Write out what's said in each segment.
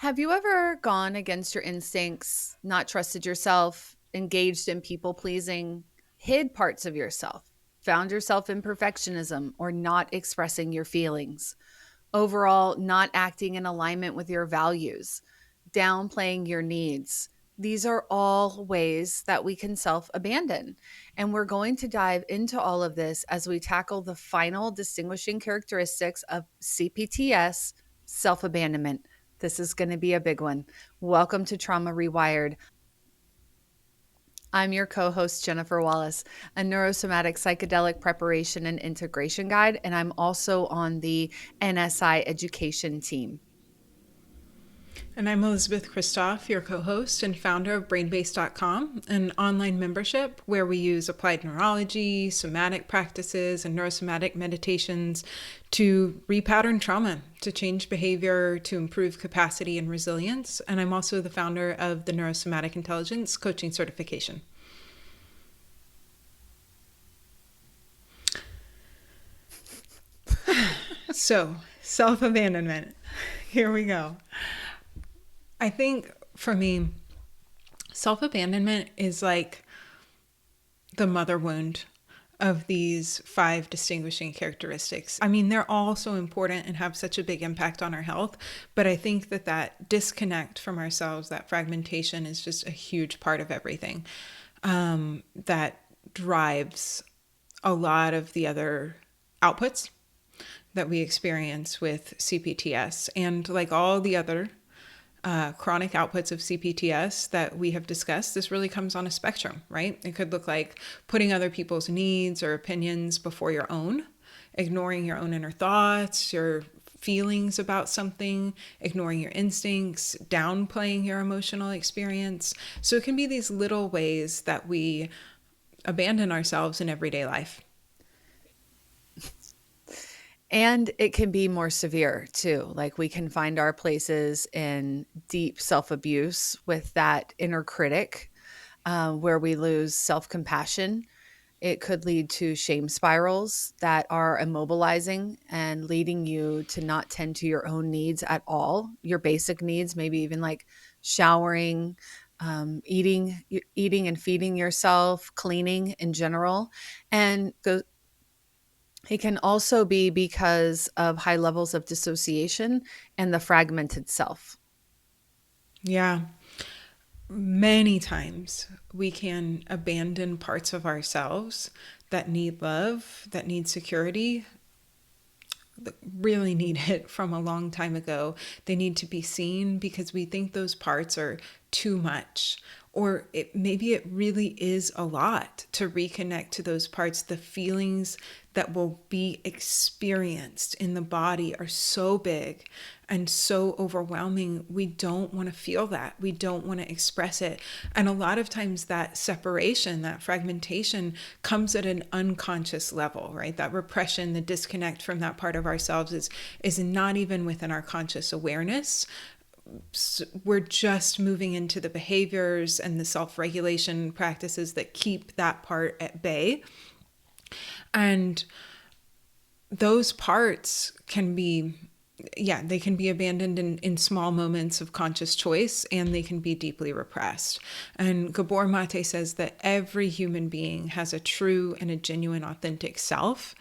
Have you ever gone against your instincts, not trusted yourself, engaged in people pleasing, hid parts of yourself, found yourself in perfectionism or not expressing your feelings, overall, not acting in alignment with your values, downplaying your needs? These are all ways that we can self abandon. And we're going to dive into all of this as we tackle the final distinguishing characteristics of CPTS, self abandonment. This is going to be a big one. Welcome to Trauma Rewired. I'm your co host, Jennifer Wallace, a neurosomatic psychedelic preparation and integration guide, and I'm also on the NSI education team. And I'm Elisabeth Kristof, your co host and founder of BrainBase.com, an online membership where we use applied neurology, somatic practices, and neurosomatic meditations to repattern trauma, to change behavior, to improve capacity and resilience. And I'm also the founder of the Neurosomatic Intelligence Coaching Certification. So, self abandonment. Here we go. I think for me, self abandonment is like the mother wound of these 5 distinguishing characteristics. I mean, they're all so important and have such a big impact on our health, but I think that disconnect from ourselves, that fragmentation, is just a huge part of everything that drives a lot of the other outputs that we experience with CPTS. And like all the other chronic outputs of CPTS that we have discussed, this really comes on a spectrum, right? It could look like putting other people's needs or opinions before your own, ignoring your own inner thoughts, your feelings about something, ignoring your instincts, downplaying your emotional experience. So it can be these little ways that we abandon ourselves in everyday life. And it can be more severe too. Like we can find our places in deep self abuse with that inner critic, where we lose self compassion. It could lead to shame spirals that are immobilizing and leading you to not tend to your own needs at all, your basic needs, maybe even like showering, eating and feeding yourself, cleaning in general. And it can also be because of high levels of dissociation and the fragmented self. Yeah. Many times we can abandon parts of ourselves that need love, that need security, that really need it from a long time ago. They need to be seen because we think those parts are too much. Or maybe it really is a lot to reconnect to those parts. The feelings that will be experienced in the body are so big and so overwhelming. We don't want to feel that. We don't want to express it. And a lot of times that separation, that fragmentation comes at an unconscious level, right? That repression, the disconnect from that part of ourselves is not even within our conscious awareness. So we're just moving into the behaviors and the self-regulation practices that keep that part at bay. And those parts can be, they can be abandoned in small moments of conscious choice, and they can be deeply repressed. And Gabor Mate says that every human being has a true and a genuine, authentic self,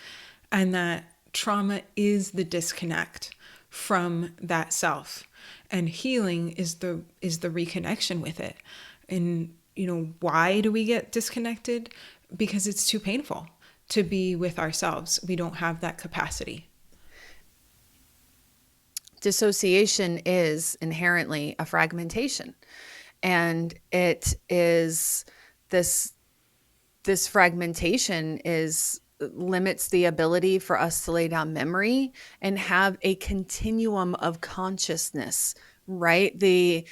and that trauma is the disconnect from that self. And healing is the reconnection with it. And why do we get disconnected? Because it's too painful to be with ourselves. We don't have that capacity. Dissociation is inherently a fragmentation, and it is this fragmentation limits the ability for us to lay down memory and have a continuum of consciousness, right? The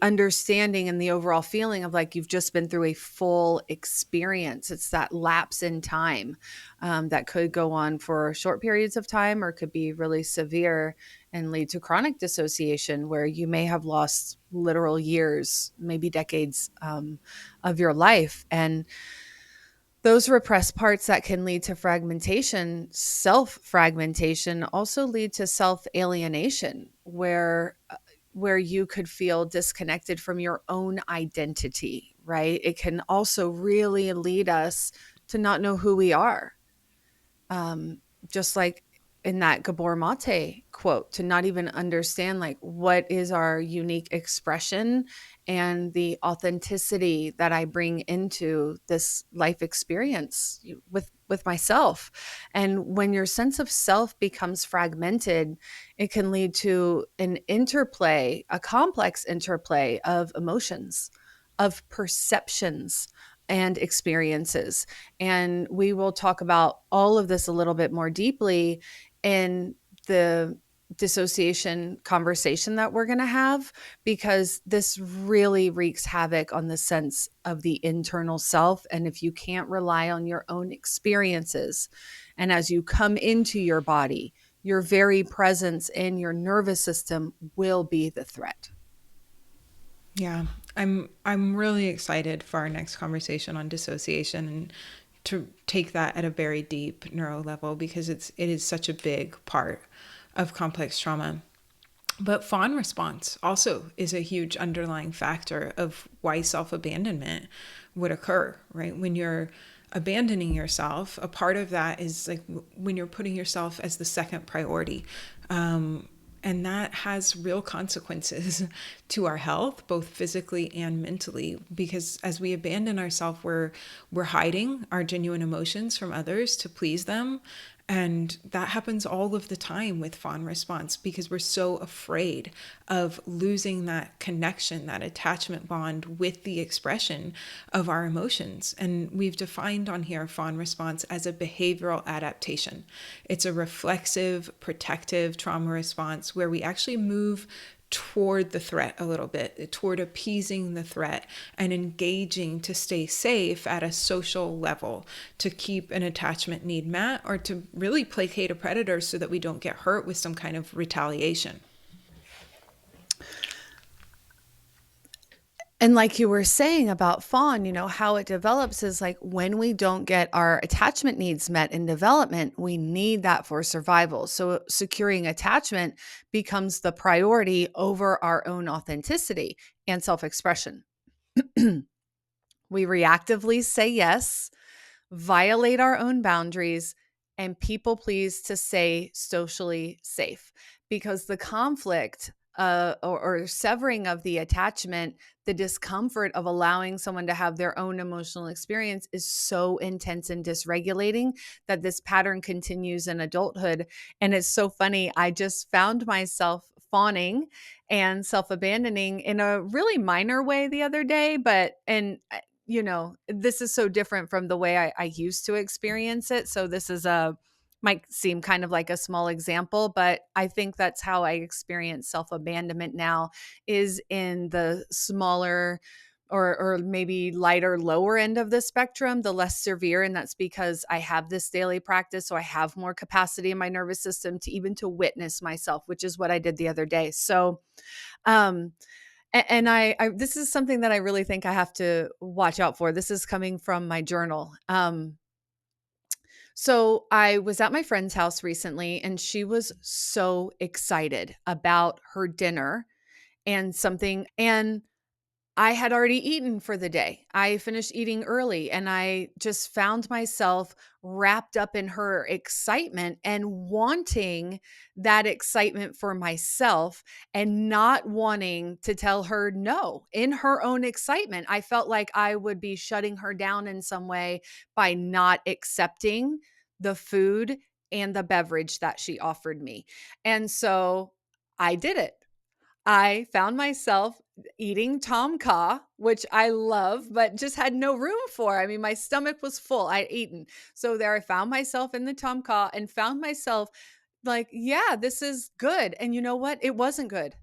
understanding and the overall feeling of like you've just been through a full experience. It's that lapse in time that could go on for short periods of time, or could be really severe and lead to chronic dissociation, where you may have lost literal years, maybe decades of your life. And those repressed parts that can lead to fragmentation, self-fragmentation, also lead to self-alienation, where where you could feel disconnected from your own identity, right? It can also really lead us to not know who we are. um, just like in that Gabor Mate quote, to not even understand like what is our unique expression and the authenticity that I bring into this life experience with myself. And when your sense of self becomes fragmented, it can lead to an interplay, a complex interplay of emotions, of perceptions and experiences. And we will talk about all of this a little bit more deeply in the dissociation conversation that we're going to have, because this really wreaks havoc on the sense of the internal self. And if you can't rely on your own experiences, and as you come into your body, your very presence in your nervous system will be the threat. Yeah, I'm really excited for our next conversation on dissociation and to take that at a very deep neuro level, because it is such a big part of complex trauma. But fawn response also is a huge underlying factor of why self-abandonment would occur, right? When you're abandoning yourself, a part of that is like when you're putting yourself as the second priority. And that has real consequences to our health, both physically and mentally, because as we abandon ourselves, we're hiding our genuine emotions from others to please them. And that happens all of the time with fawn response, because we're so afraid of losing that connection, that attachment bond with the expression of our emotions. And we've defined on here fawn response as a behavioral adaptation. It's a reflexive, protective trauma response where we actually move toward the threat a little bit, toward appeasing the threat and engaging to stay safe at a social level, to keep an attachment need met, or to really placate a predator so that we don't get hurt with some kind of retaliation. And like you were saying about fawn, how it develops is like when we don't get our attachment needs met in development, we need that for survival. So securing attachment becomes the priority over our own authenticity and self expression. We reactively say yes, violate our own boundaries, and people please to stay socially safe, because the conflict or severing of the attachment, the discomfort of allowing someone to have their own emotional experience is so intense and dysregulating that this pattern continues in adulthood. And it's so funny. I just found myself fawning and self abandoning in a really minor way the other day, this is so different from the way I used to experience it. So this is might seem kind of like a small example, but I think that's how I experience self-abandonment now, is in the smaller or maybe lighter, lower end of the spectrum, the less severe. And that's because I have this daily practice. So I have more capacity in my nervous system to even to witness myself, which is what I did the other day. So um and I this is something that I really think I have to watch out for. This is coming from my journal. So I was at my friend's house recently, and she was so excited about her dinner and something. And I had already eaten for the day. I finished eating early, and I just found myself wrapped up in her excitement and wanting that excitement for myself and not wanting to tell her no. In her own excitement, I felt like I would be shutting her down in some way by not accepting the food and the beverage that she offered me. And so I did it. I found myself eating Tom Kha, which I love, but just had no room for. I mean, my stomach was full. I'd eaten. So there I found myself in the Tom Kha and found myself like, yeah, this is good. And you know what? It wasn't good.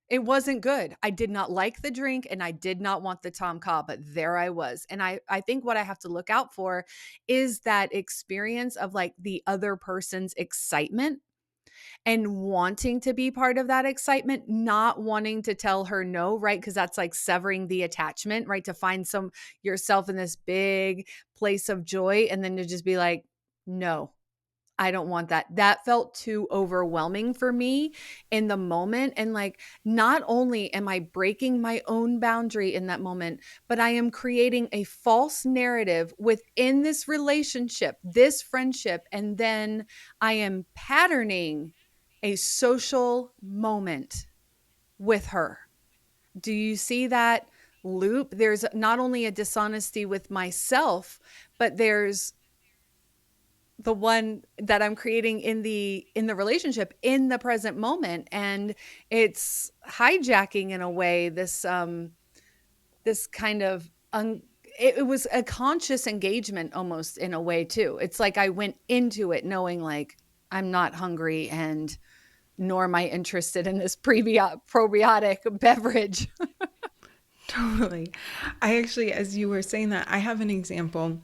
It wasn't good. I did not like the drink and I did not want the Tom Kha, but there I was. And I think what I have to look out for is that experience of like the other person's excitement and wanting to be part of that excitement, not wanting to tell her no, right? Because that's like severing the attachment, right? To find some yourself in this big place of joy and then to just be like, no, I don't want that. That felt too overwhelming for me in the moment. And like, not only am I breaking my own boundary in that moment, but I am creating a false narrative within this relationship, this friendship. And then I am patterning a social moment with her. Do you see that loop? There's not only a dishonesty with myself, but there's the one that I'm creating in the relationship in the present moment, and it's hijacking in a way this kind of it was a conscious engagement almost in a way too. It's like I went into it knowing like I'm not hungry and nor am I interested in this probiotic beverage. Totally. I actually, as you were saying that, I have an example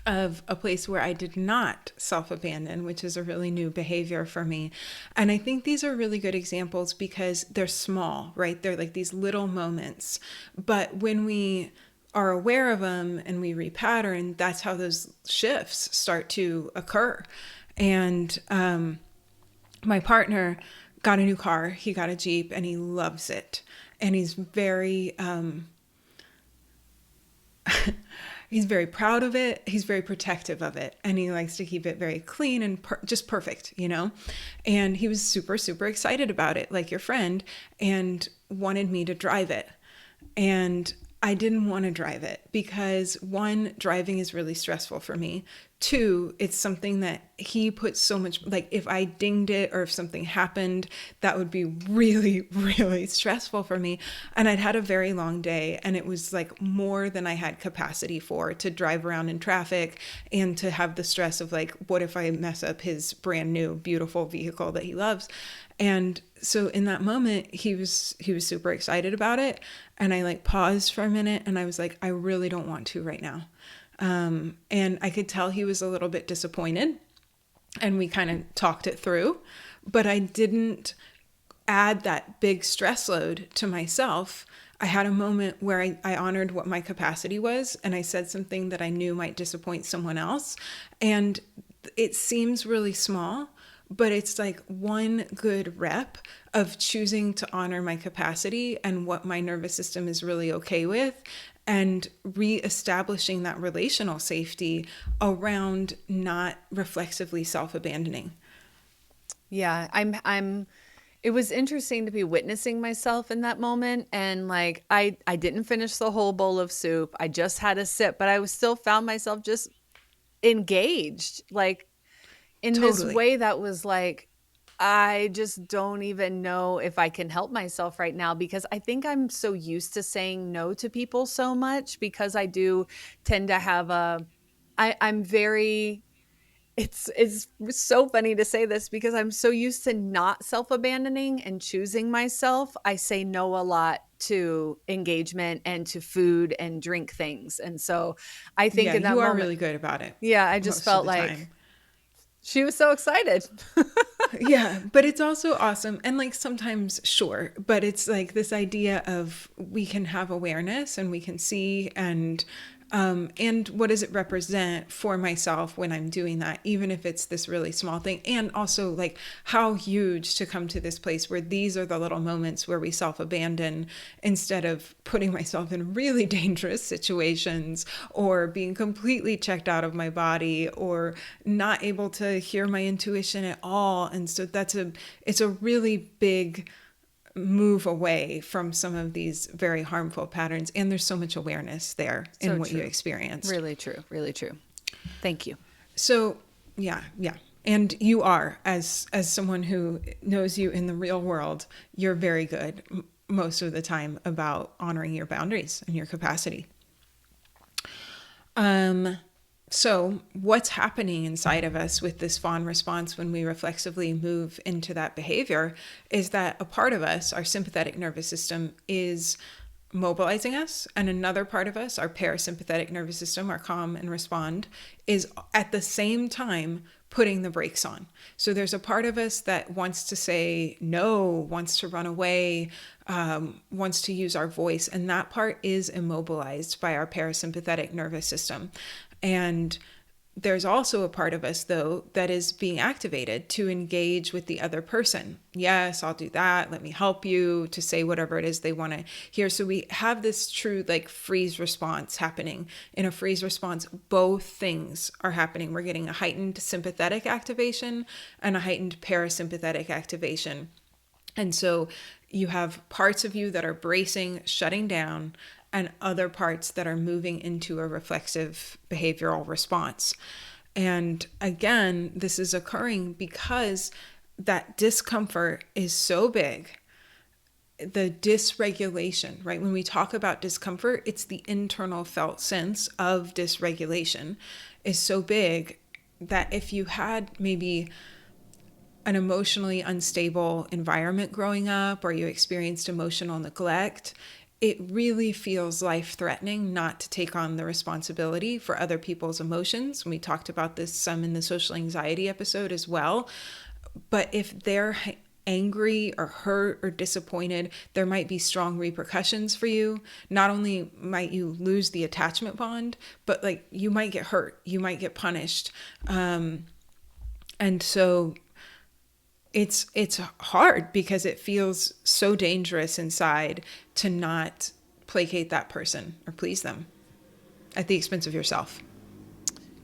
of a place where I did not self abandon, which is a really new behavior for me. And I think these are really good examples because they're small, right? They're like these little moments. But when we are aware of them and we repattern, that's how those shifts start to occur. And my partner got a new car, he got a Jeep, and he loves it. And he's very proud of it. He's very protective of it. And he likes to keep it very clean and just perfect, you know? And he was super, super excited about it, like your friend, and wanted me to drive it. And I didn't want to drive it because one, driving is really stressful for me. Two, it's something that he puts so much, like if I dinged it or if something happened, that would be really, really stressful for me. And I'd had a very long day and it was like more than I had capacity for to drive around in traffic and to have the stress of like, what if I mess up his brand new, beautiful vehicle that he loves? And so in that moment, he was super excited about it. And I like paused for a minute and I was like, I really don't want to right now. And I could tell he was a little bit disappointed and we kind of talked it through, but I didn't add that big stress load to myself. I had a moment where I honored what my capacity was and I said something that I knew might disappoint someone else. And it seems really small, but it's like one good rep of choosing to honor my capacity and what my nervous system is really okay with, and reestablishing that relational safety around not reflexively self-abandoning. Yeah, I'm it was interesting to be witnessing myself in that moment, and like I didn't finish the whole bowl of soup. I just had a sip, but I was still found myself just engaged like in this Totally. way that was like I just don't even know if I can help myself right now because I think I'm so used to saying no to people so much because I do tend to have I'm very it's so funny to say this because I'm so used to not self-abandoning and choosing myself. I say no a lot to engagement and to food and drink things. And so I think Yeah, in that you are moment, really good about it yeah, I just most of felt the time. like she was so excited. Yeah, but it's also awesome. And like sometimes, sure, but it's like this idea of we can have awareness and we can see and what does it represent for myself when I'm doing that, even if it's this really small thing. And also like how huge to come to this place where these are the little moments where we self-abandon instead of putting myself in really dangerous situations or being completely checked out of my body or not able to hear my intuition at all. And so it's a really big move away from some of these very harmful patterns. And there's so much awareness there in So what you true. experienced. Really true. Really true. Thank you. So yeah, yeah. And you are, as someone who knows you in the real world, you're very good most of the time about honoring your boundaries and your capacity. So what's happening inside of us with this fawn response when we reflexively move into that behavior is that a part of us, our sympathetic nervous system, is mobilizing us, and another part of us, our parasympathetic nervous system, our calm and respond, is at the same time putting the brakes on. So there's a part of us that wants to say no, wants to run away, wants to use our voice, and that part is immobilized by our parasympathetic nervous system. And There's also a part of us, though, that is being activated to engage with the other person. Yes, I'll do that. Let me help you, to say whatever it is they want to hear. So we have this true like freeze response happening. In a freeze response, both things are happening. We're getting a heightened sympathetic activation and a heightened parasympathetic activation. And so you have parts of you that are bracing, shutting down, and other parts that are moving into a reflexive behavioral response. And again, this is occurring because that discomfort is so big. The dysregulation, right? When we talk about discomfort, it's the internal felt sense of dysregulation is so big that if you had maybe an emotionally unstable environment growing up, or you experienced emotional neglect, it really feels life-threatening not to take on the responsibility for other people's emotions. We talked about this some in the social anxiety episode as well. But if they're angry or hurt or disappointed, there might be strong repercussions for you. Not only might you lose the attachment bond, but like you might get hurt, you might get punished. And so it's hard because it feels so dangerous inside to not placate that person or please them at the expense of yourself.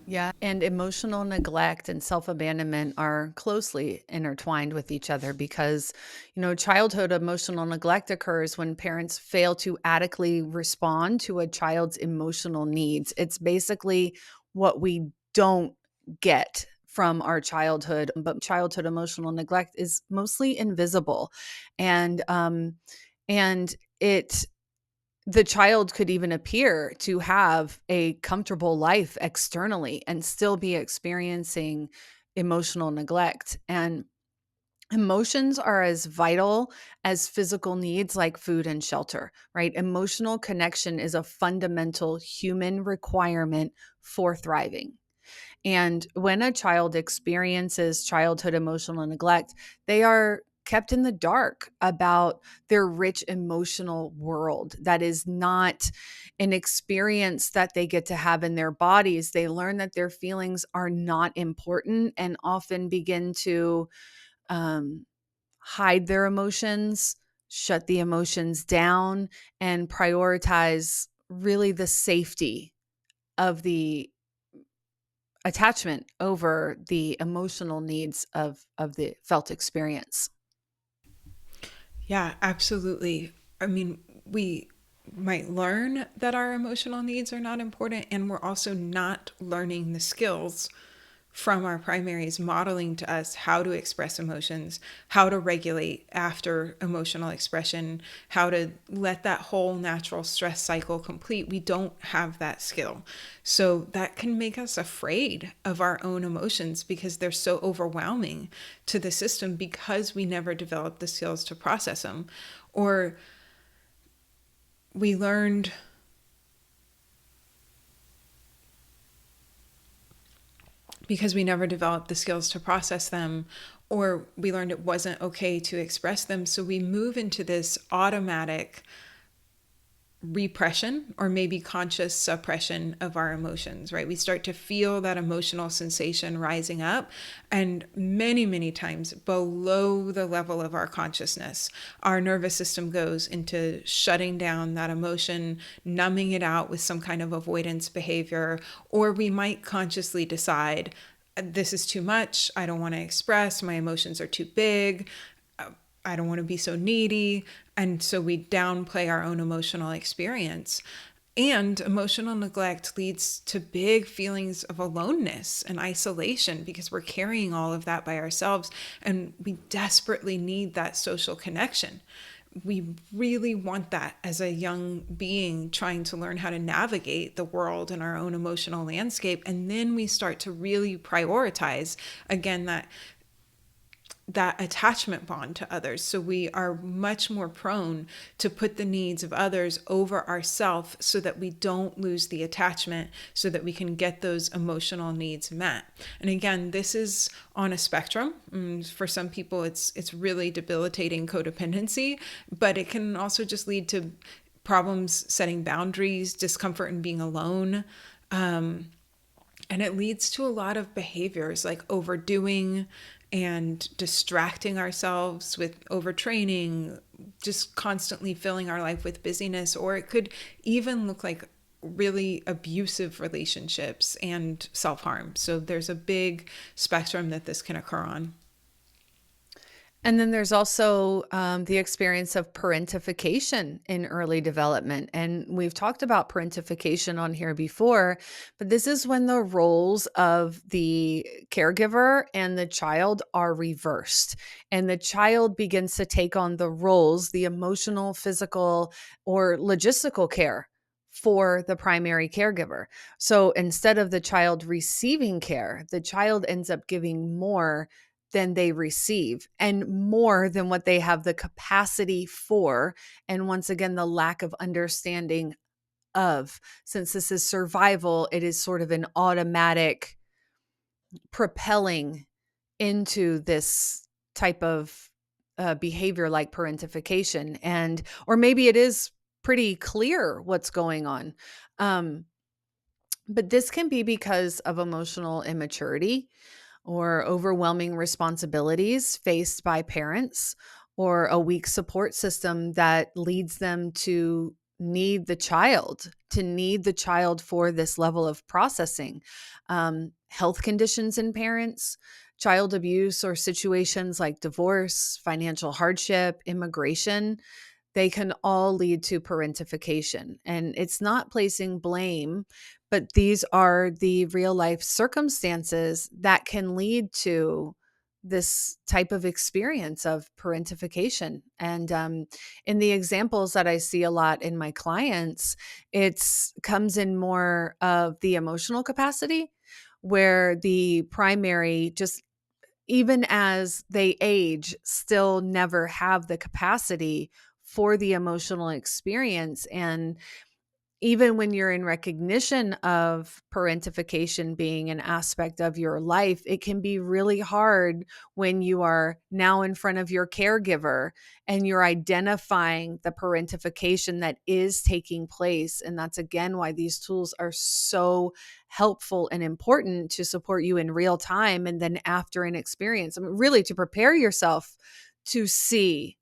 Yeah. And emotional neglect and self abandonment are closely intertwined with each other because, childhood emotional neglect occurs when parents fail to adequately respond to a child's emotional needs. It's basically what we don't get from our childhood, but childhood emotional neglect is mostly invisible. And it the child could even appear to have a comfortable life externally and still be experiencing emotional neglect. And emotions are as vital as physical needs like food and shelter, right? Emotional connection is a fundamental human requirement for thriving. And when a child experiences childhood emotional neglect, they are kept in the dark about their rich emotional world. That is not an experience that they get to have in their bodies. They learn that their feelings are not important and often begin to um, hide their emotions, shut the emotions down, and prioritize really the safety of the attachment over the emotional needs of the felt experience. Yeah, absolutely. I mean, we might learn that our emotional needs are not important, and we're also not learning the skills from our primaries modeling to us how to express emotions, how to regulate after emotional expression, how to let that whole natural stress cycle complete. We don't have that skill. So that can make us afraid of our own emotions because they're so overwhelming to the system because we never developed the skills to process them. Or we learned because we never developed the skills to process them, or we learned it wasn't okay to express them. So we move into this automatic repression or maybe conscious suppression of our emotions, right? We start to feel that emotional sensation rising up, and many, many times below the level of our consciousness, our nervous system goes into shutting down that emotion, numbing it out with some kind of avoidance behavior, or we might consciously decide, this is too much, I don't want to express, my emotions are too big, I don't want to be so needy. And so we downplay our own emotional experience. And emotional neglect leads to big feelings of aloneness and isolation because we're carrying all of that by ourselves. And we desperately need that social connection. We really want that as a young being trying to learn how to navigate the world and our own emotional landscape. And then we start to really prioritize, again, that attachment bond to others. So we are much more prone to put the needs of others over ourselves so that we don't lose the attachment, so that we can get those emotional needs met. And again, this is on a spectrum. For some people, it's really debilitating codependency, but it can also just lead to problems setting boundaries, discomfort in being alone, And it leads to a lot of behaviors like overdoing and distracting ourselves with overtraining, just constantly filling our life with busyness. Or it could even look like really abusive relationships and self-harm. So there's a big spectrum that this can occur on. And then there's also the experience of parentification in early development. And we've talked about parentification on here before, but this is when the roles of the caregiver and the child are reversed. And the child begins to take on the roles, the emotional, physical, or logistical care for the primary caregiver. So instead of the child receiving care, the child ends up giving more than they receive and more than what they have the capacity for. And once again, the lack of understanding of, since this is survival, it is sort of an automatic propelling into this type of behavior like parentification. And, or maybe it is pretty clear what's going on. Um, but this can be because of emotional immaturity or overwhelming responsibilities faced by parents, or a weak support system that leads them to need the child for this level of processing. Health conditions in parents, child abuse, or situations like divorce, financial hardship, immigration, they can all lead to parentification. And it's not placing blame, but these are the real life circumstances that can lead to this type of experience of parentification. And in the examples that I see a lot in my clients, it's comes in more of the emotional capacity, where the primary, just even as they age, still never have the capacity for the emotional experience. And even when you're in recognition of parentification being an aspect of your life, it can be really hard when you are now in front of your caregiver and you're identifying the parentification that is taking place. And that's again why these tools are so helpful and important to support you in real time and then after an experience. I mean, really to prepare yourself to see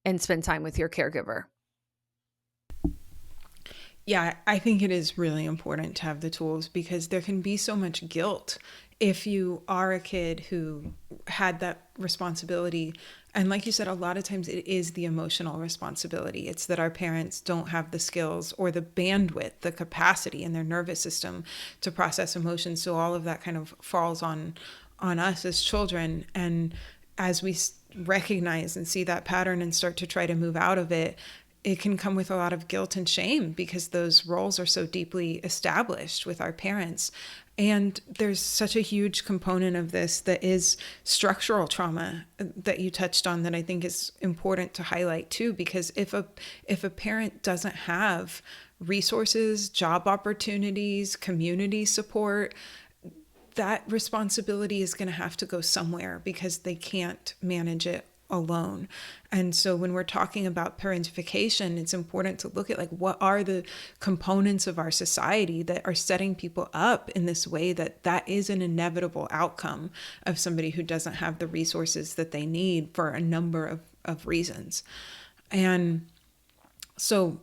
and spend time with your caregiver. Yeah, I think it is really important to have the tools because there can be so much guilt if you are a kid who had that responsibility. And like you said, a lot of times it is the emotional responsibility. It's that our parents don't have the skills or the bandwidth, the capacity in their nervous system to process emotions. So all of that kind of falls on us as children. And as we recognize and see that pattern and start to try to move out of it, it can come with a lot of guilt and shame because those roles are so deeply established with our parents. And there's such a huge component of this that is structural trauma that you touched on that I think is important to highlight too, because if a parent doesn't have resources, job opportunities, community support, that responsibility is going to have to go somewhere because they can't manage it alone. And so when we're talking about parentification, it's important to look at like what are the components of our society that are setting people up in this way that is an inevitable outcome of somebody who doesn't have the resources that they need for a number of reasons. And so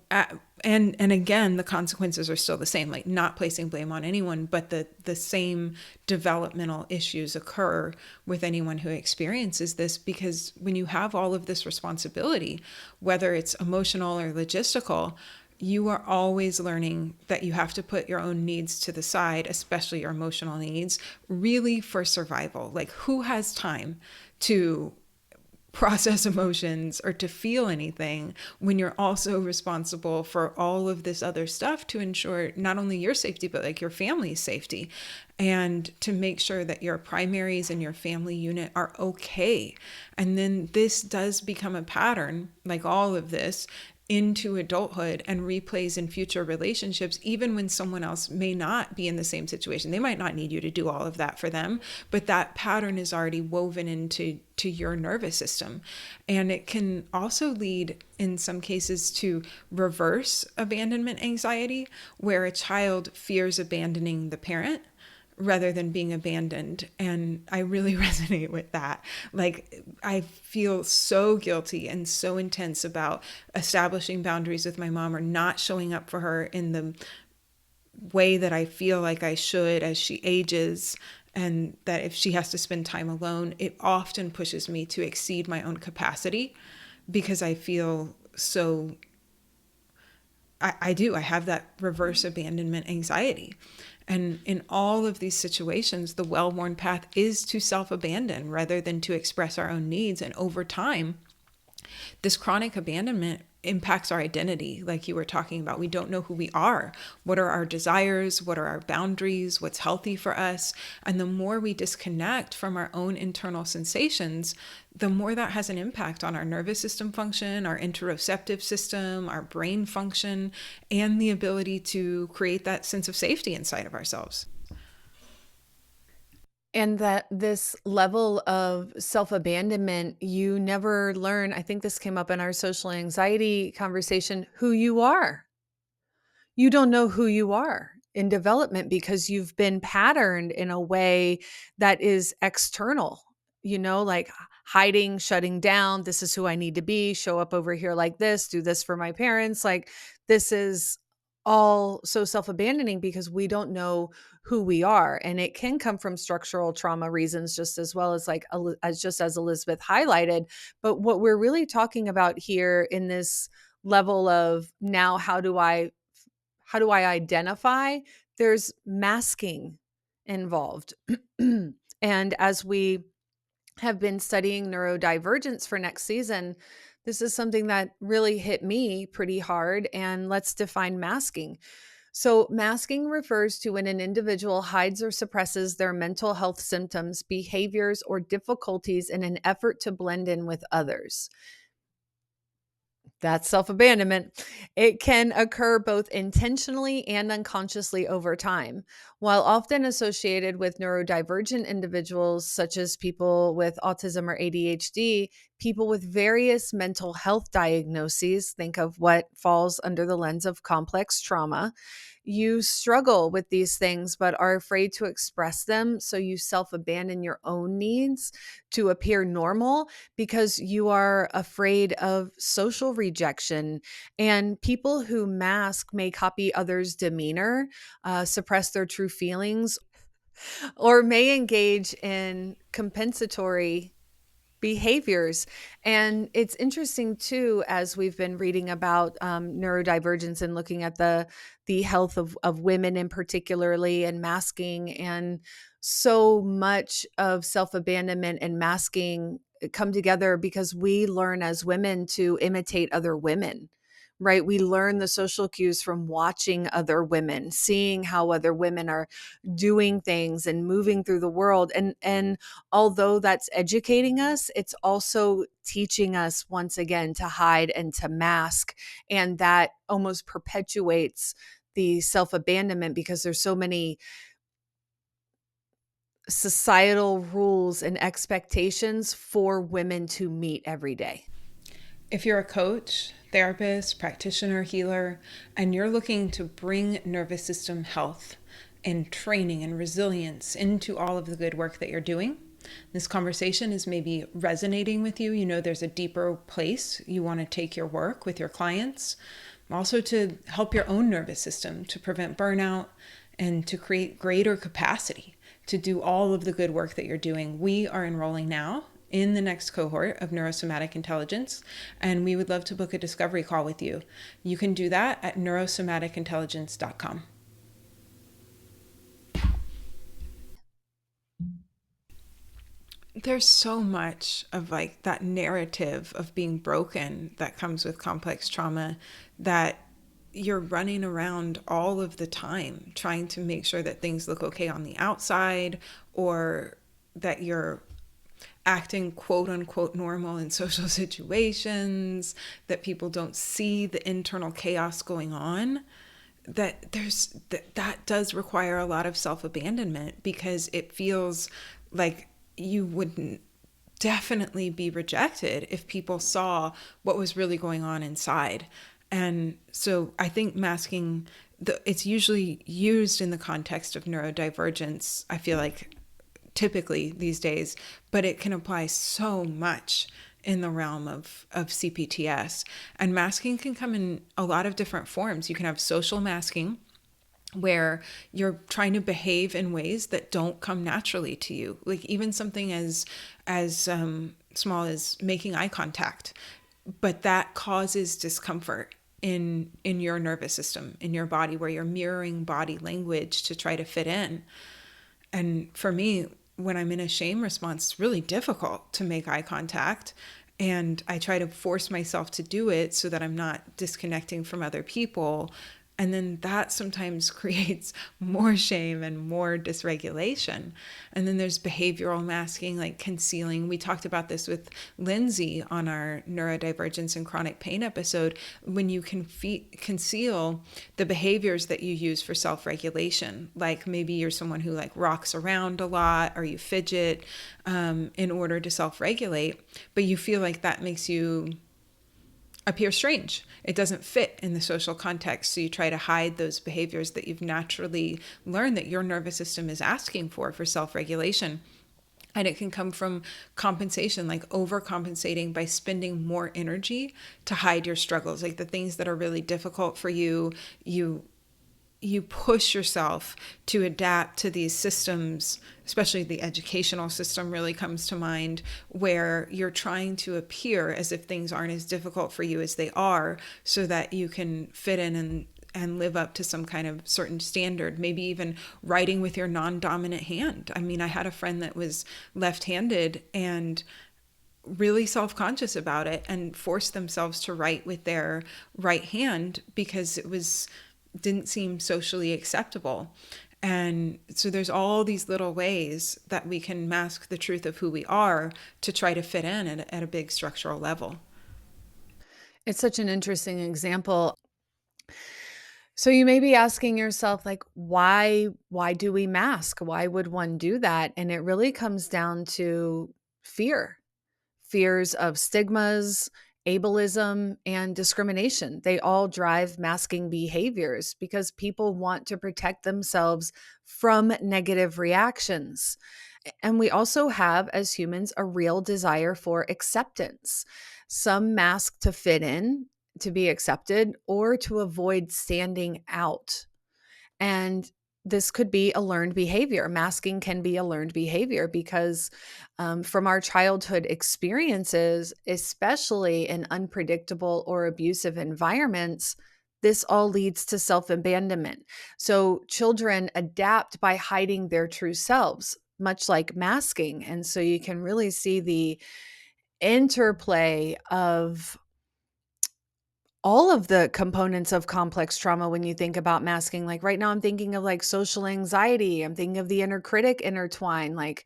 and again, the consequences are still the same, like not placing blame on anyone, but the same developmental issues occur with anyone who experiences this, because when you have all of this responsibility, whether it's emotional or logistical, you are always learning that you have to put your own needs to the side, especially your emotional needs, really for survival. Like, who has time to process emotions or to feel anything when you're also responsible for all of this other stuff to ensure not only your safety, but like your family's safety, and to make sure that your primaries and your family unit are okay. And then this does become a pattern, like all of this, into adulthood and replays in future relationships, even when someone else may not be in the same situation. They might not need you to do all of that for them, but that pattern is already woven into your nervous system. And it can also lead in some cases to reverse abandonment anxiety, where a child fears abandoning the parent rather than being abandoned. And I really resonate with that. Like, I feel so guilty and so intense about establishing boundaries with my mom or not showing up for her in the way that I feel like I should as she ages. And that if she has to spend time alone, it often pushes me to exceed my own capacity because I feel so I have that reverse abandonment anxiety. And in all of these situations, the well worn path is to self abandon rather than to express our own needs. And over time, this chronic abandonment impacts our identity, like you were talking about. We don't know who we are. What are our desires? What are our boundaries? What's healthy for us? And the more we disconnect from our own internal sensations, the more that has an impact on our nervous system function, our interoceptive system, our brain function, and the ability to create that sense of safety inside of ourselves. And that this level of self abandonment, you never learn. I think this came up in our social anxiety conversation, who you are. You don't know who you are in development because you've been patterned in a way that is external, like hiding, shutting down. This is who I need to be, show up over here like this, do this for my parents. Like, this is all so self abandoning because we don't know who we are. And it can come from structural trauma reasons, just as well as as Elisabeth highlighted. But what we're really talking about here in this level of now, how do I identify? There's masking involved. And as we have been studying neurodivergence for next season, this is something that really hit me pretty hard. And let's define masking. So, masking refers to when an individual hides or suppresses their mental health symptoms, behaviors, or difficulties in an effort to blend in with others. That's self abandonment. It can occur both intentionally and unconsciously over time. While often associated with neurodivergent individuals, such as people with autism or ADHD, people with various mental health diagnoses, think of what falls under the lens of complex trauma. You struggle with these things, but are afraid to express them. So you self abandon your own needs to appear normal because you are afraid of social rejection. And people who mask may copy others' demeanor, suppress their true feelings, or may engage in compensatory behaviors. And it's interesting too, as we've been reading about neurodivergence and looking at the health of women in particularly, and masking, and so much of self-abandonment and masking come together because we learn as women to imitate other women. Right. We learn the social cues from watching other women, seeing how other women are doing things and moving through the world. And although that's educating us, it's also teaching us once again to hide and to mask. And that almost perpetuates the self abandonment because there's so many societal rules and expectations for women to meet every day. If you're a coach, therapist, practitioner, healer, and you're looking to bring nervous system health and training and resilience into all of the good work that you're doing, this conversation is maybe resonating with you. You know, there's a deeper place you want to take your work with your clients, also to help your own nervous system to prevent burnout and to create greater capacity to do all of the good work that you're doing. We are enrolling now in the next cohort of neurosomatic intelligence, and we would love to book a discovery call with you. You can do that at neurosomaticintelligence.com. There's so much of like that narrative of being broken that comes with complex trauma, that you're running around all of the time trying to make sure that things look okay on the outside, or that you're acting quote unquote normal in social situations, that people don't see the internal chaos going on. That does require a lot of self-abandonment, because it feels like you wouldn't definitely be rejected if people saw what was really going on inside. And so I think masking it's usually used in the context of neurodivergence, I feel like, typically these days, but it can apply so much in the realm of CPTS. And masking can come in a lot of different forms. You can have social masking, where you're trying to behave in ways that don't come naturally to you, like even something as small as making eye contact, but that causes discomfort in your nervous system, in your body, where you're mirroring body language to try to fit in. And for me, when I'm in a shame response, it's really difficult to make eye contact. And I try to force myself to do it so that I'm not disconnecting from other people. And then that sometimes creates more shame and more dysregulation. And then there's behavioral masking, like concealing. We talked about this with Lindsay on our neurodivergence and chronic pain episode. When you conceal the behaviors that you use for self-regulation, like maybe you're someone who like rocks around a lot, or you fidget in order to self-regulate, but you feel like that makes you appear strange. It doesn't fit in the social context. So you try to hide those behaviors that you've naturally learned that your nervous system is asking for self-regulation. And it can come from compensation, like overcompensating by spending more energy to hide your struggles, like the things that are really difficult for you. You push yourself to adapt to these systems, especially the educational system really comes to mind, where you're trying to appear as if things aren't as difficult for you as they are, so that you can fit in and live up to some kind of certain standard, maybe even writing with your non-dominant hand. I mean, I had a friend that was left-handed and really self-conscious about it and forced themselves to write with their right hand because it didn't seem socially acceptable. And so there's all these little ways that we can mask the truth of who we are to try to fit in at a big structural level. It's such an interesting example. So you may be asking yourself, like, why do we mask? Why would one do that? And it really comes down to fear. Fears of stigmas, ableism, and discrimination. They all drive masking behaviors because people want to protect themselves from negative reactions. And we also have, as humans, a real desire for acceptance. Some mask to fit in, to be accepted, or to avoid standing out. And this could be a learned behavior. Masking can be a learned behavior because from our childhood experiences, especially in unpredictable or abusive environments, this all leads to self abandonment. So children adapt by hiding their true selves, much like masking. And so you can really see the interplay of all of the components of complex trauma when you think about masking. Like right now, I'm thinking of like social anxiety. I'm thinking of the inner critic intertwine. Like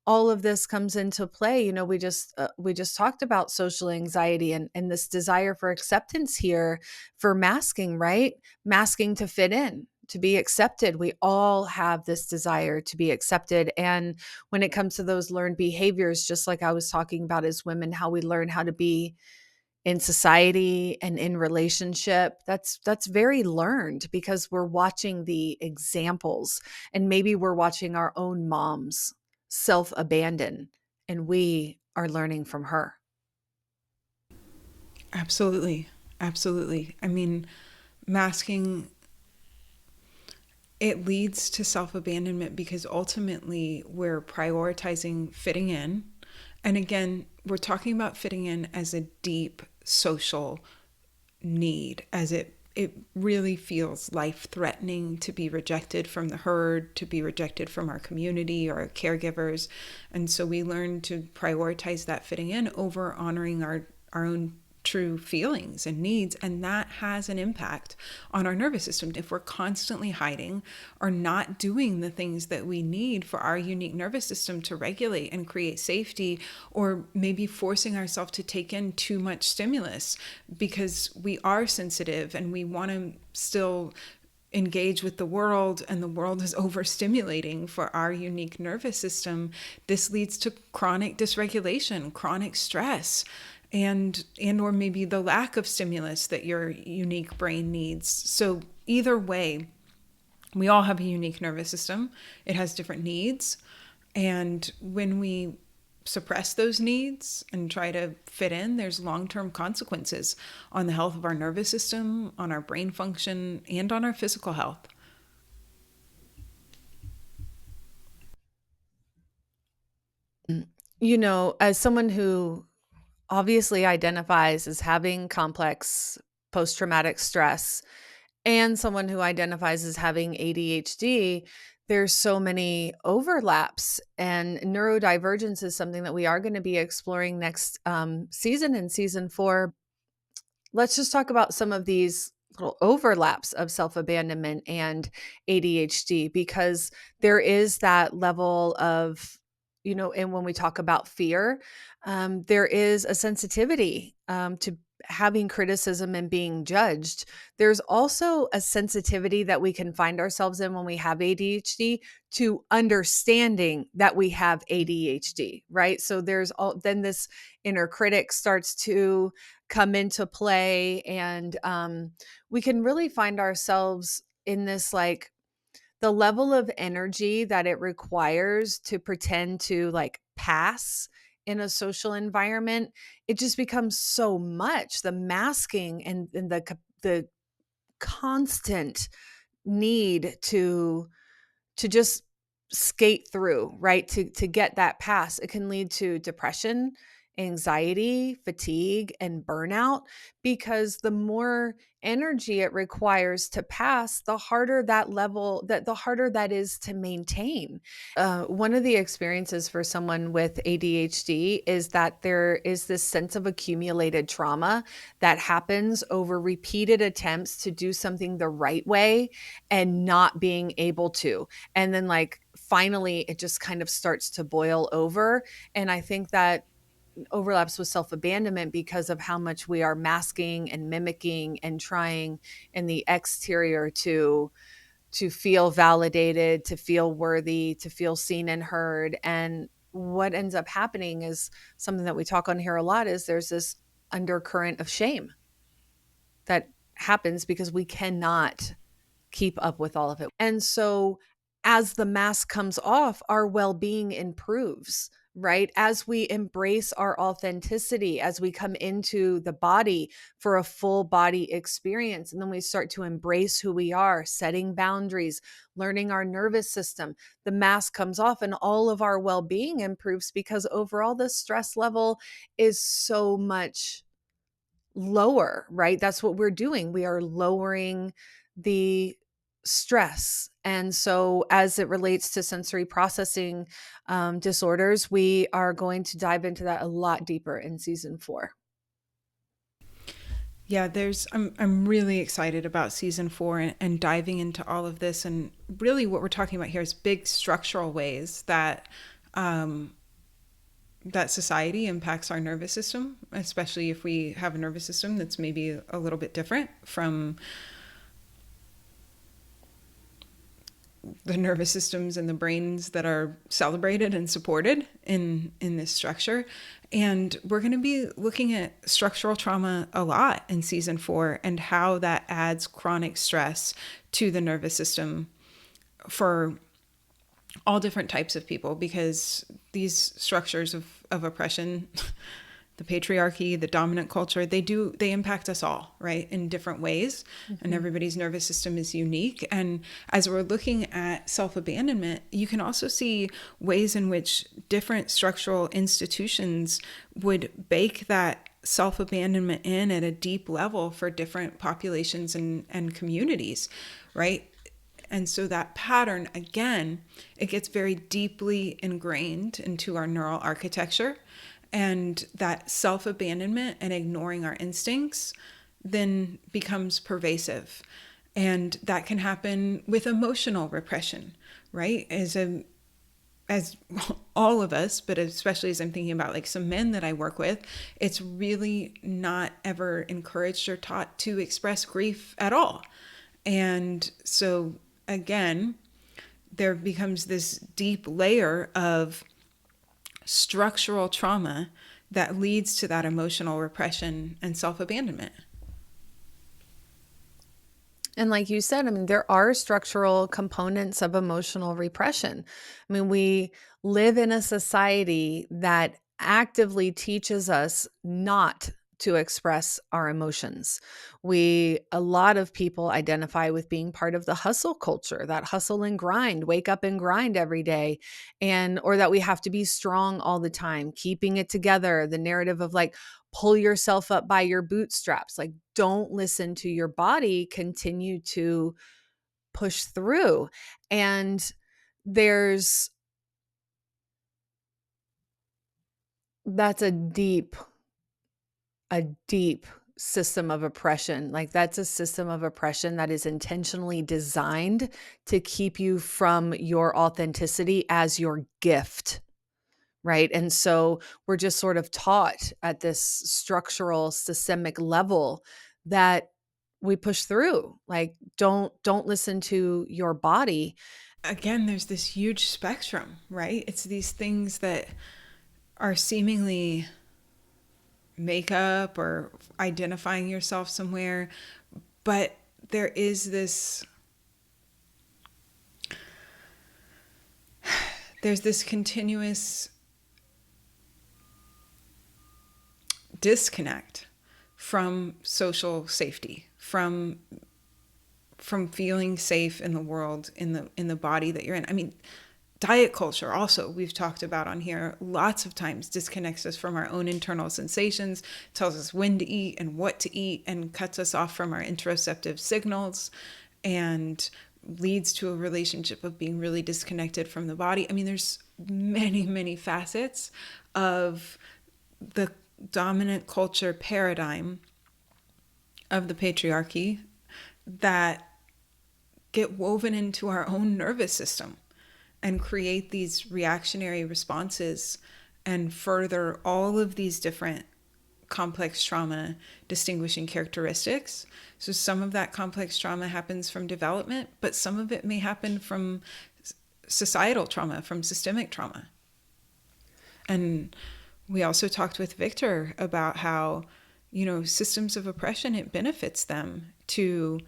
all of this comes into play. You know, we just talked about social anxiety and this desire for acceptance here for masking, right? Masking to fit in, to be accepted. We all have this desire to be accepted. And when it comes to those learned behaviors, just like I was talking about as women, how we learn how to be in society and in relationship, that's very learned because we're watching the examples, and maybe we're watching our own moms self abandon, and we are learning from her. Absolutely. Absolutely. I mean, masking, it leads to self-abandonment because ultimately we're prioritizing fitting in. And again, we're talking about fitting in as a deep social need, as it really feels life-threatening to be rejected from the herd, to be rejected from our community or our caregivers. And so we learn to prioritize that fitting in over honoring our own true feelings and needs, and that has an impact on our nervous system. If we're constantly hiding or not doing the things that we need for our unique nervous system to regulate and create safety, or maybe forcing ourselves to take in too much stimulus because we are sensitive and we want to still engage with the world, and the world is overstimulating for our unique nervous system, this leads to chronic dysregulation, chronic stress, and or maybe the lack of stimulus that your unique brain needs. So either way, We all have a unique nervous system. It has different needs. And when we suppress those needs and try to fit in, there's long-term consequences on the health of our nervous system, on our brain function, and on our physical health. You know, as someone who obviously identifies as having complex post traumatic stress and someone who identifies as having ADHD, there's so many overlaps, and neurodivergence is something that we are going to be exploring next season in season 4. Let's just talk about some of these little overlaps of self abandonment and ADHD, because there is that level of, you know, and when we talk about fear, there is a sensitivity to having criticism and being judged. There's also a sensitivity that we can find ourselves in when we have ADHD to understanding that we have ADHD, right? So there's all, then this inner critic starts to come into play, and we can really find ourselves in this, like, the level of energy that it requires to pretend to like pass in a social environment. It just becomes so much, the masking and the constant need to just skate through, right? To get that pass. It can lead to depression, anxiety, fatigue, and burnout, because the more energy it requires to pass, the harder that level, that the harder that is to maintain. One of the experiences for someone with ADHD is that there is this sense of accumulated trauma that happens over repeated attempts to do something the right way and not being able to. And then, like, finally, it just kind of starts to boil over. And I think that overlaps with self abandonment because of how much we are masking and mimicking and trying in the exterior to feel validated, to feel worthy, to feel seen and heard. And what ends up happening is something that we talk on here a lot, is there's this undercurrent of shame that happens because we cannot keep up with all of it. And so as the mask comes off, our well-being improves, right? As we embrace our authenticity, as we come into the body for a full body experience, and then we start to embrace who we are, setting boundaries, learning our nervous system, the mask comes off and all of our well-being improves, because overall the stress level is so much lower, right? That's what we're doing. We are lowering the stress. And so, as it relates to sensory processing disorders, we are going to dive into that a lot deeper in season 4. Yeah, I'm really excited about season 4 and diving into all of this. And really what we're talking about here is big structural ways that that society impacts our nervous system, especially if we have a nervous system that's maybe a little bit different from the nervous systems and the brains that are celebrated and supported in this structure. And we're going to be looking at structural trauma a lot in season 4 and how that adds chronic stress to the nervous system for all different types of people, because these structures of oppression, the patriarchy, the dominant culture, they impact us all, right, in different ways. Mm-hmm. And everybody's nervous system is unique. And as we're looking at self-abandonment, you can also see ways in which different structural institutions would bake that self-abandonment in at a deep level for different populations and communities, right? And so that pattern, again, it gets very deeply ingrained into our neural architecture. And that self-abandonment and ignoring our instincts then becomes pervasive. And that can happen with emotional repression, right? As all of us, but especially as I'm thinking about like some men that I work with, it's really not ever encouraged or taught to express grief at all. And so again, there becomes this deep layer of structural trauma that leads to that emotional repression and self-abandonment. And like you said, I mean, there are structural components of emotional repression. I mean, we live in a society that actively teaches us not to express our emotions. A lot of people identify with being part of the hustle culture, that hustle and grind, wake up and grind every day, or that we have to be strong all the time, keeping it together, the narrative of like, pull yourself up by your bootstraps. Like, don't listen to your body, continue to push through. And there's that's a deep system of oppression. Like, that's a system of oppression that is intentionally designed to keep you from your authenticity as your gift. Right. And so we're just sort of taught at this structural systemic level that we push through. Like, don't listen to your body. Again, there's this huge spectrum, right? It's these things that are seemingly makeup or identifying yourself somewhere, but there is there's this continuous disconnect from social safety, from feeling safe in the world, in the body that you're in. I mean, diet culture also, we've talked about on here lots of times, disconnects us from our own internal sensations, tells us when to eat and what to eat, and cuts us off from our interoceptive signals, and leads to a relationship of being really disconnected from the body. I mean, there's many facets of the dominant culture paradigm of the patriarchy that get woven into our own nervous system and create these reactionary responses and further all of these different complex trauma distinguishing characteristics. So some of that complex trauma happens from development, but some of it may happen from societal trauma, from systemic trauma. And we also talked with Victor about how, systems of oppression, it benefits them to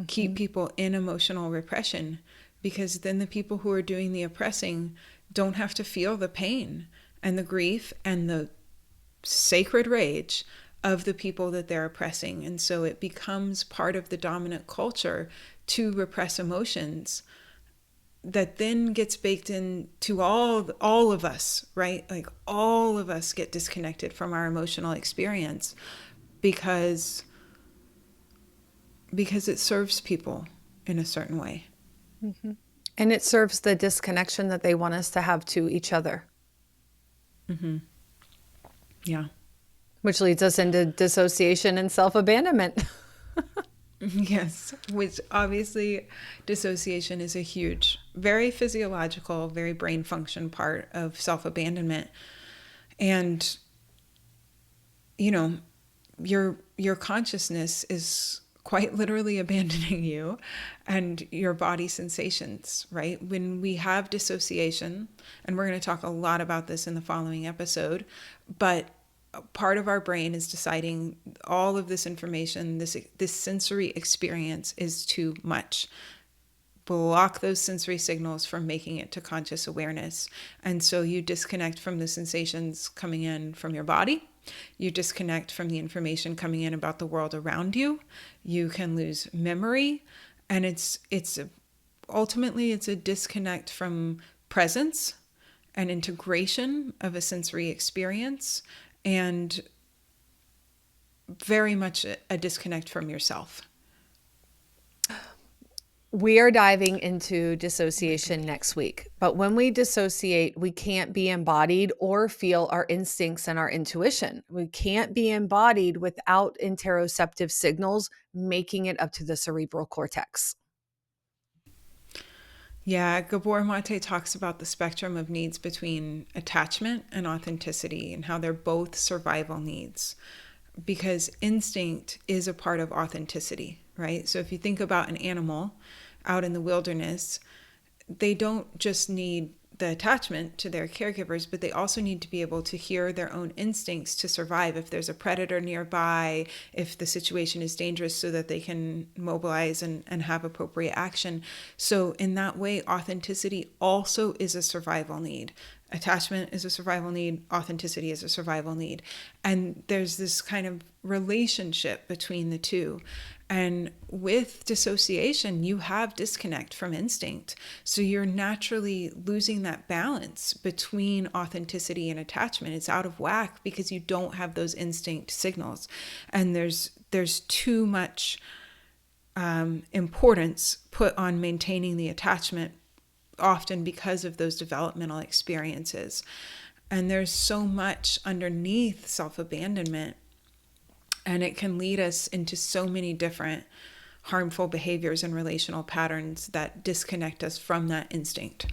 keep people in emotional repression, because then the people who are doing the oppressing don't have to feel the pain and the grief and the sacred rage of the people that they're oppressing. And so it becomes part of the dominant culture to repress emotions that then gets baked into all of us, right? Like, all of us get disconnected from our emotional experience because it serves people in a certain way. Mm-hmm. And it serves the disconnection that they want us to have to each other. Mm-hmm. Yeah. Which leads us into dissociation and self-abandonment. Yes, which obviously dissociation is a huge, very physiological, very brain function part of self-abandonment. And, your consciousness is quite literally abandoning you and your body sensations, right? When we have dissociation, and we're going to talk a lot about this in the following episode, but part of our brain is deciding all of this information, this sensory experience is too much. Block those sensory signals from making it to conscious awareness. And so you disconnect from the sensations coming in from your body. You disconnect from the information coming in about the world around you. You can lose memory. And ultimately it's a disconnect from presence and integration of a sensory experience, and very much a disconnect from yourself. We are diving into dissociation next week. But when we dissociate, we can't be embodied or feel our instincts and our intuition. We can't be embodied without interoceptive signals making it up to the cerebral cortex. Yeah, Gabor Mate talks about the spectrum of needs between attachment and authenticity, and how they're both survival needs, because instinct is a part of authenticity, right? So if you think about an animal out in the wilderness, they don't just need the attachment to their caregivers, but they also need to be able to hear their own instincts to survive if there's a predator nearby, if the situation is dangerous, so that they can mobilize and have appropriate action. So in that way, authenticity also is a survival need. Attachment is a survival need, authenticity is a survival need. And there's this kind of relationship between the two. And with dissociation, you have disconnect from instinct. So you're naturally losing that balance between authenticity and attachment. It's out of whack because you don't have those instinct signals. And there's too much importance put on maintaining the attachment, often because of those developmental experiences. And there's so much underneath self-abandonment, and it can lead us into so many different harmful behaviors and relational patterns that disconnect us from that instinct.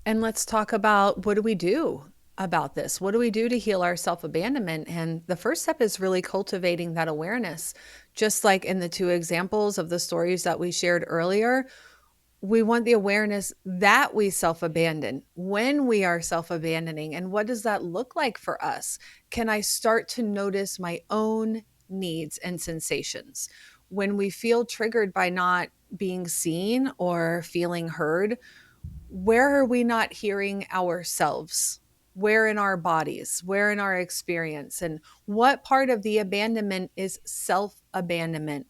And let's talk about, what do we do about this? What do we do to heal our self-abandonment? And the first step is really cultivating that awareness. Just like in the two examples of the stories that we shared earlier, we want the awareness that we self-abandon, when we are self-abandoning, and what does that look like for us? Can I start to notice my own needs and sensations? When we feel triggered by not being seen or feeling heard, where are we not hearing ourselves? Where in our bodies? Where in our experience? And what part of the abandonment is self-abandonment?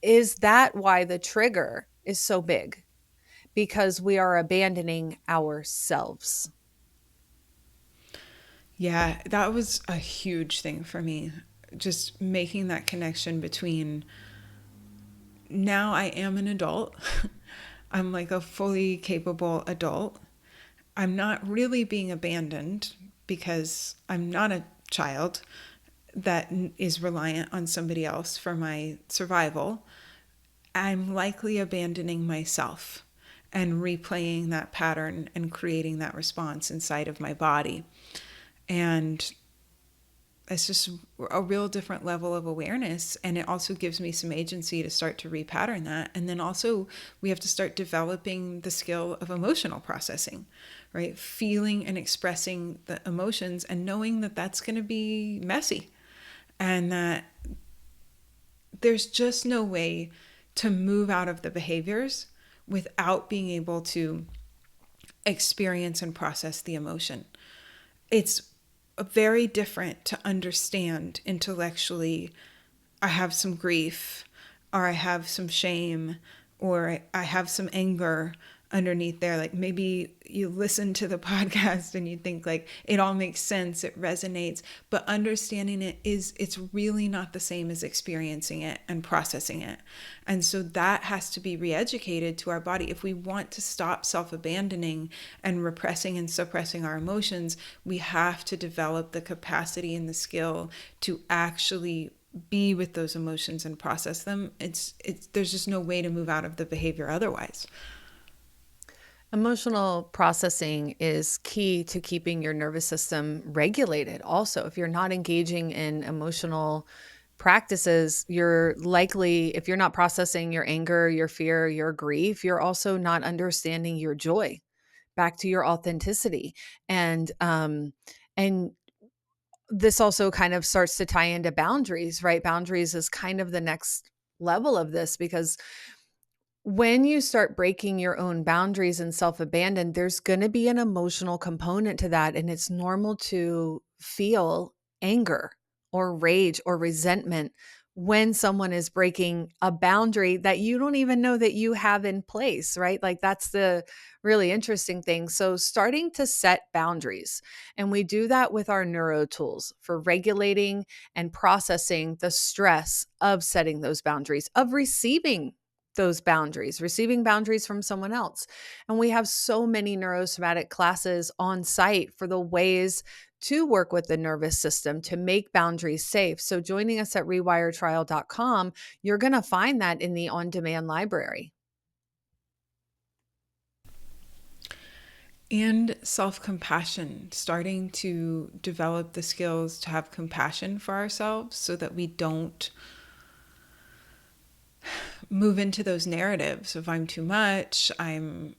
Is that why the trigger is so big? Because we are abandoning ourselves. Yeah, that was a huge thing for me. Just making that connection between, now I am an adult. I'm like a fully capable adult. I'm not really being abandoned because I'm not a child that is reliant on somebody else for my survival. I'm likely abandoning myself and replaying that pattern and creating that response inside of my body. And it's just a real different level of awareness. And it also gives me some agency to start to repattern that. And then also, we have to start developing the skill of emotional processing, right? Feeling and expressing the emotions and knowing that that's going to be messy, and that there's just no way to move out of the behaviors without being able to experience and process the emotion. It's very different to understand intellectually, I have some grief, or I have some shame, or I have some anger underneath there. Like, maybe you listen to the podcast and you think like it all makes sense, it resonates, but understanding it's really not the same as experiencing it and processing it. And so that has to be re-educated to our body. If we want to stop self-abandoning and repressing and suppressing our emotions, we have to develop the capacity and the skill to actually be with those emotions and process them. It's there's just no way to move out of the behavior otherwise. Emotional processing is key to keeping your nervous system regulated. Also, if you're not engaging in emotional practices, you're likely, if you're not processing your anger, your fear, your grief, you're also not understanding your joy, back to your authenticity. And this also kind of starts to tie into boundaries, right? Boundaries is kind of the next level of this, because when you start breaking your own boundaries and self-abandon, there's going to be an emotional component to that. And it's normal to feel anger or rage or resentment when someone is breaking a boundary that you don't even know that you have in place, right? Like, that's the really interesting thing. So starting to set boundaries, and we do that with our neuro tools for regulating and processing the stress of setting those boundaries, of receiving those boundaries, receiving boundaries from someone else. And we have so many neuro-somatic classes on site for the ways to work with the nervous system to make boundaries safe. So joining us at rewiretrial.com, you're going to find that in the on-demand library. And self-compassion, starting to develop the skills to have compassion for ourselves so that we don't move into those narratives of I'm too much, I'm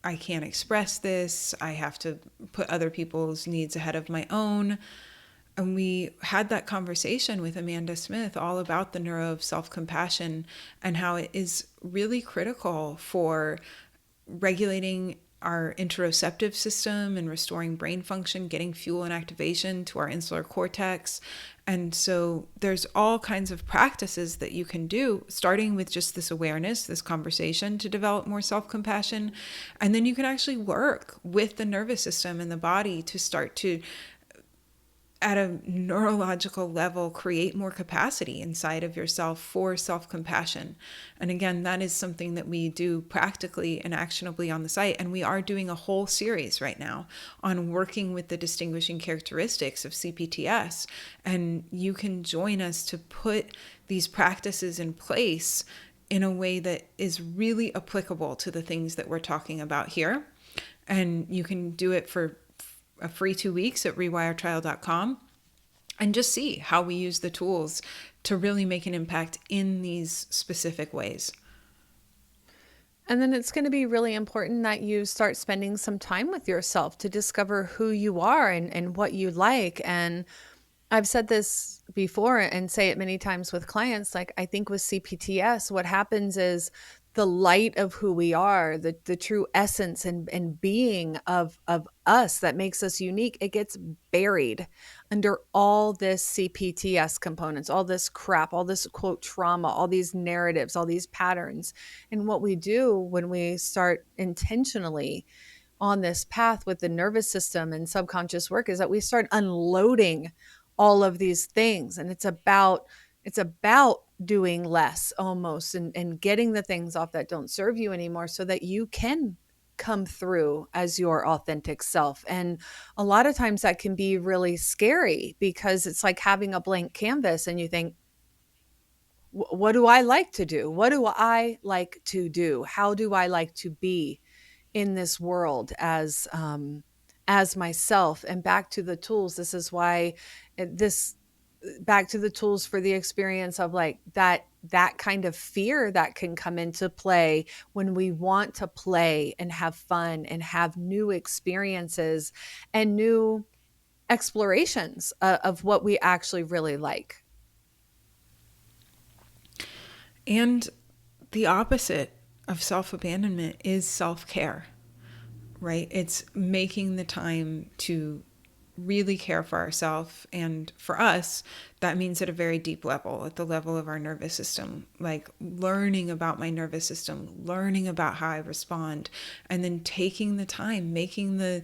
I can't express this. I have to put other people's needs ahead of my own. And we had that conversation with Amanda Smith all about the neuro of self-compassion and how it is really critical for regulating our interoceptive system and restoring brain function, getting fuel and activation to our insular cortex. And so there's all kinds of practices that you can do, starting with just this awareness, this conversation, to develop more self-compassion. And then you can actually work with the nervous system and the body to start to, at a neurological level, create more capacity inside of yourself for self-compassion. And again, that is something that we do practically and actionably on the site. And we are doing a whole series right now on working with the distinguishing characteristics of CPTS. And you can join us to put these practices in place in a way that is really applicable to the things that we're talking about here. And you can do it for a free 2 weeks at rewiredtrial.com and just see how we use the tools to really make an impact in these specific ways. And then it's going to be really important that you start spending some time with yourself to discover who you are and what you like. And I've said this before and say it many times with clients. Like, I think with CPTS, what happens is the light of who we are, the true essence and being of us that makes us unique, it gets buried under all this CPTS components, all this crap, all this quote trauma, all these narratives, all these patterns. And what we do when we start intentionally on this path with the nervous system and subconscious work is that we start unloading all of these things. And it's about doing less almost and getting the things off that don't serve you anymore so that you can come through as your authentic self. And a lot of times that can be really scary because it's like having a blank canvas and you think, what do I like to do? What do I like to do? How do I like to be in this world as myself? And back to the tools. This is why back to the tools for the experience of like that kind of fear that can come into play when we want to play and have fun and have new experiences and new explorations of what we actually really like. And the opposite of self-abandonment is self-care, right? It's making the time to really care for ourselves. And for us, that means at a very deep level, at the level of our nervous system, like learning about my nervous system, learning about how I respond, and then taking the time, making the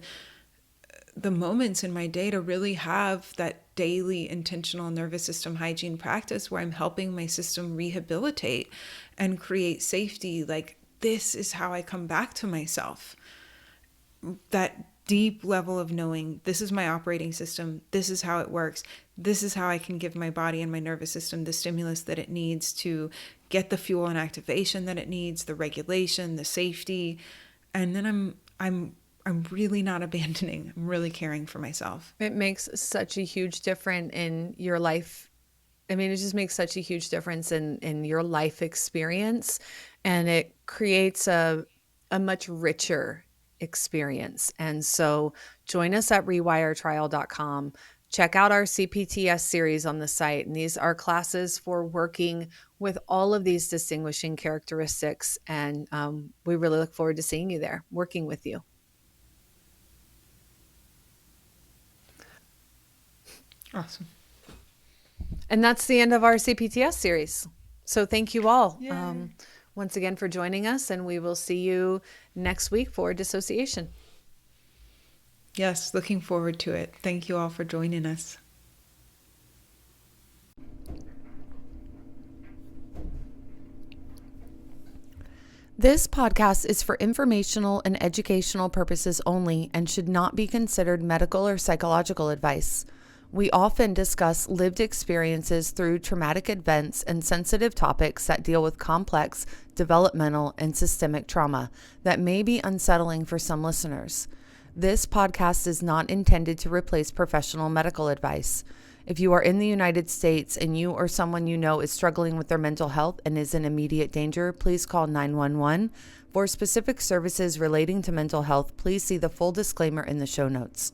moments in my day to really have that daily intentional nervous system hygiene practice where I'm helping my system rehabilitate and create safety. Like, this is how I come back to myself. That deep level of knowing, this is my operating system, this is how it works, this is how I can give my body and my nervous system the stimulus that it needs to get the fuel and activation that it needs, the regulation, the safety. And then I'm really not abandoning. I'm really caring for myself. It makes such a huge difference in your life. I mean, it just makes such a huge difference in your life experience, and it creates a much richer experience. And so join us at rewiretrial.com. Check out our CPTS series on the site. And these are classes for working with all of these distinguishing characteristics. And we really look forward to seeing you there, working with you. Awesome. And that's the end of our CPTS series. So thank you all once again for joining us, and we will see you next week for dissociation. Yes, looking forward to it. Thank you all for joining us. This podcast is for informational and educational purposes only and should not be considered medical or psychological advice. We often discuss lived experiences through traumatic events and sensitive topics that deal with complex developmental and systemic trauma that may be unsettling for some listeners. This podcast is not intended to replace professional medical advice. If you are in the United States and you or someone you know is struggling with their mental health and is in immediate danger, please call 911. For specific services relating to mental health, please see the full disclaimer in the show notes.